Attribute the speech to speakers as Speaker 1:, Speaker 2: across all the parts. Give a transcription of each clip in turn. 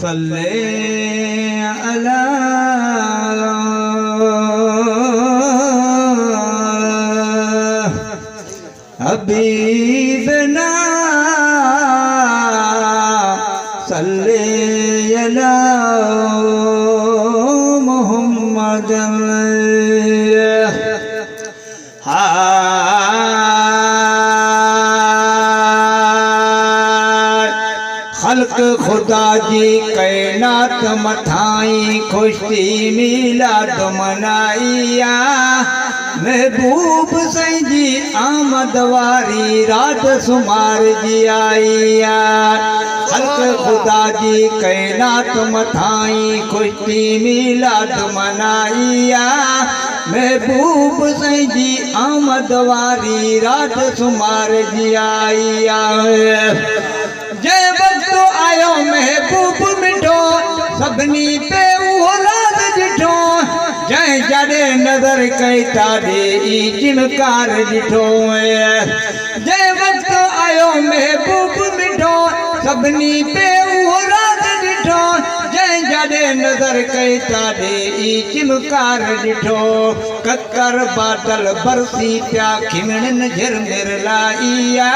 Speaker 1: सल्ले अला हबीबना सल्ले अला मोहम्मद खल्क खुदा जी कैनात मथाई खुशी मिलाद मनाइया महबूब सई जी आमद वारी रात सुमार जी आइया खल्क खुदा जी कैनात मथाई खुशी मिलाद मनाइया महबूब सई जी आमद वारी रात सुमार जी आइया जय वक्त आयो महबूब मिठो सभिनी पे उहो राज ॾिठो जंहिं जॾे नज़र कई ताॾे ई चिनकार ॾिठो जंहिं वक्त आयो महबूब मिठो सभिनी पे उहो राज ॾिठो जंहिं जॾे नज़र कई ताॾे ई चिनकार ॾिठो ककर बादल बरसी पिया खिमड़नि झिरमिर लाइया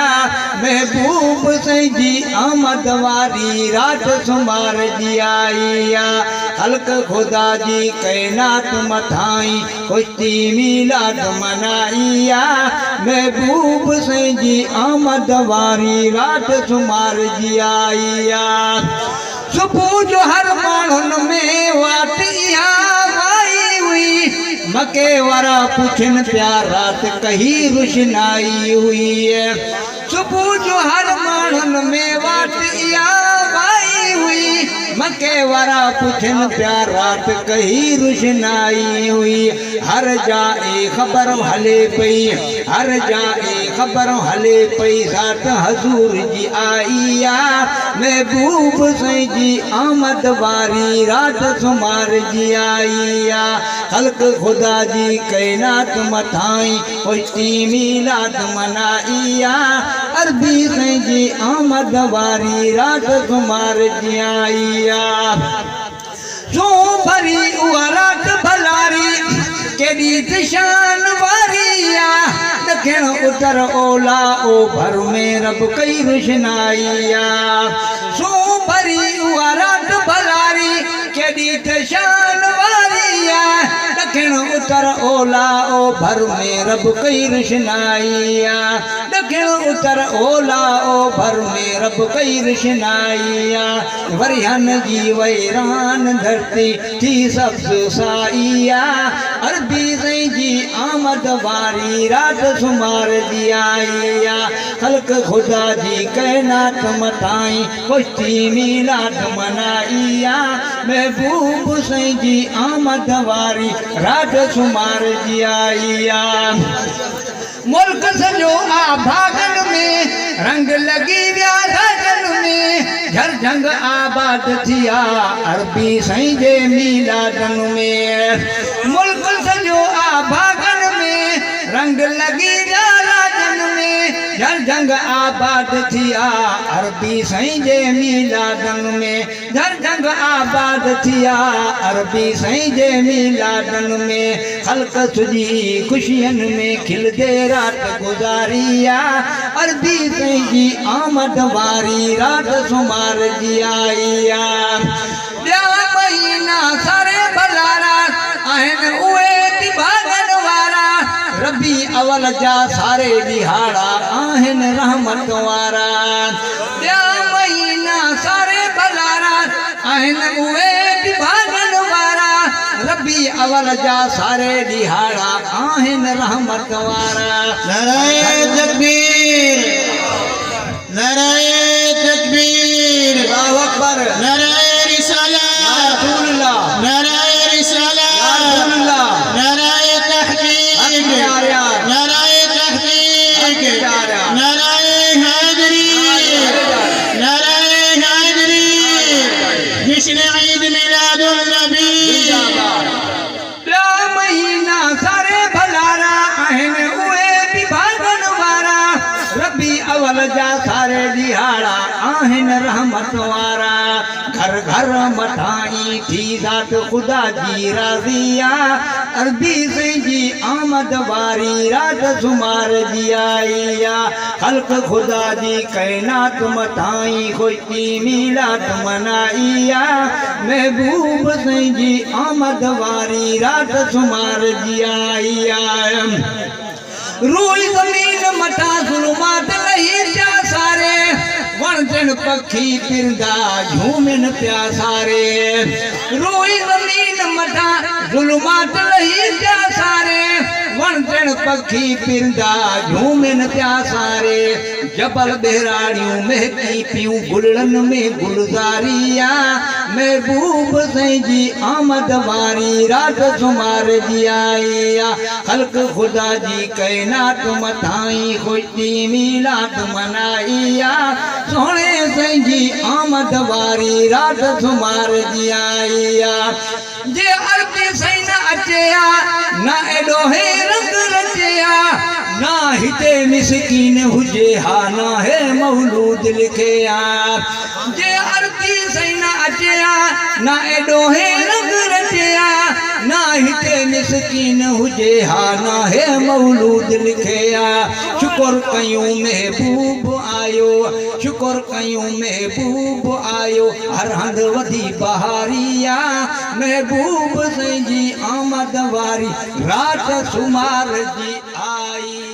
Speaker 1: महबूब सई जी आमद वारी रात सुमार जी आइया खल्क खुदा जी कैनात मथाई खुशी मिलाद मनाइया महबूब सई जी आमद वारी रात सुमार जी आइया सुबुह जो हर माण्हुनि में वाटिया आई हुई मके वारा पुछन पिया रात कही रुशनाई हुई सुबुह जो हर माण्हुनि में वाटिया आई हुई मके वारा पुछन प्या रात कही रुशनाई हुई हर जाए खबर हले पई हर जाए खबर हले पई रात हजूर जी आइया महबूब सई जी आमद वारी रात सुमार जी आइया खल्क खुदा जी कैनात मथाई खुशी मिलाद मनाइया अरबी सई जी आमद वारी रात सुमार जी आइया सो भरी उहा रात भलारी केॾी शान वारिया ॾखिण उतर ओला ओभर में रब कई रुशनाइया सो भरी उहा रात भलारी केॾी शान वारिया ॾखिण उतर ओला ओभर में रब कई रुशनाइया ॾखिण उतर ओला ओभर में रब कई रुशनाइया वरिहन जी वैरान धरती थी सब्ज़ साइया अरबी सई जी आमद वारी रात सुमार जी आइया खल्क खुदा जी कैनात मथाई खुशी मिलाद मनाइया महबूब सई जी आमद वारी रात सुमार जी आइया मुल्क सॼो आभागन में रंग लगी विया धागन में झरझंग आबाद थिया अरबी सई जे मिलादन में मुल्क सॼो आभागन में रंग लगी विया राजन में झरझंग आबाद थिया अरबी सई जे मिलादन में झरझंग आबाद थिया अरबी सई जे मिलादन में खल्क सुजी खुशियन में खिलदे रात गुजारिया अरबी सई जी आमद वारी रात सुमार जी आइया ॿिया महीना सारे भलारा आहिनि उहे भागन वारा रबी अवल जा सारे ॾिहाड़ा आहिनि रहमत वारा ॿिया महीना सारे भलारा आहिनि उहे भागन वारा रबी अवल जा सारे ॾिहाड़ा आहिनि रहमत वारा
Speaker 2: नाराए तकबीर नाराए तकबीर
Speaker 1: अल्लाहु अकबर
Speaker 2: नाराए रिसालत नाराए रिसालत नाराए तहकीक नाराए तहकीक नाराए हैदरी नाराए हैदरी जश्न ईद मिलादुन नबी
Speaker 1: महीना सारे भलारा आहिनि उहे बि भागन जा सारे दिहाड़ा आहिन रहमत वारा घर घर मथाई थी ज़ात खुदा जी राज़िया अरबी जी आमद वारी रात सुमार जी आईया खल्क खुदा जी कैनात मथाई खुशी मीलाद मनाईया महबूब जी आमद वारी रात सुमार जी आईया रूई ज़मीन मथा ज़ुल्मात लही जा सारे वणजन पखी पिरदा झूमिन प्या सारे रूई ज़मीन मथा ज़ुल्मात लही जा सारे वणजन पखी पिरदा झूमिन प्या सारे जबल बहराड़ियूं महकी पियूं गुलड़न में गुलज़ारिया महबूब जी आमद वारी रात सुमार जी आईया खल्क खुदा जी कैनात मथाई खुशी मीलाद मनाईया सोने जी आमद वारी रात सुमार जी आईया जे अरबी सही न अचया ना एडो है रंग रचया ना हिते मिसकीन हुजे हा ना है मौलूद लिखया जे अरबी सही न अचया ना एडो है रंग रचया ना हिते मिसकीन हुजे हा ना है मौलूद लिखया शुक्र कयूं महबूब आयो शुक्र कयूं महबूब आयो हर हंध वधी बहारिया महबूब जी आमद वारी रात सुमार जी आई।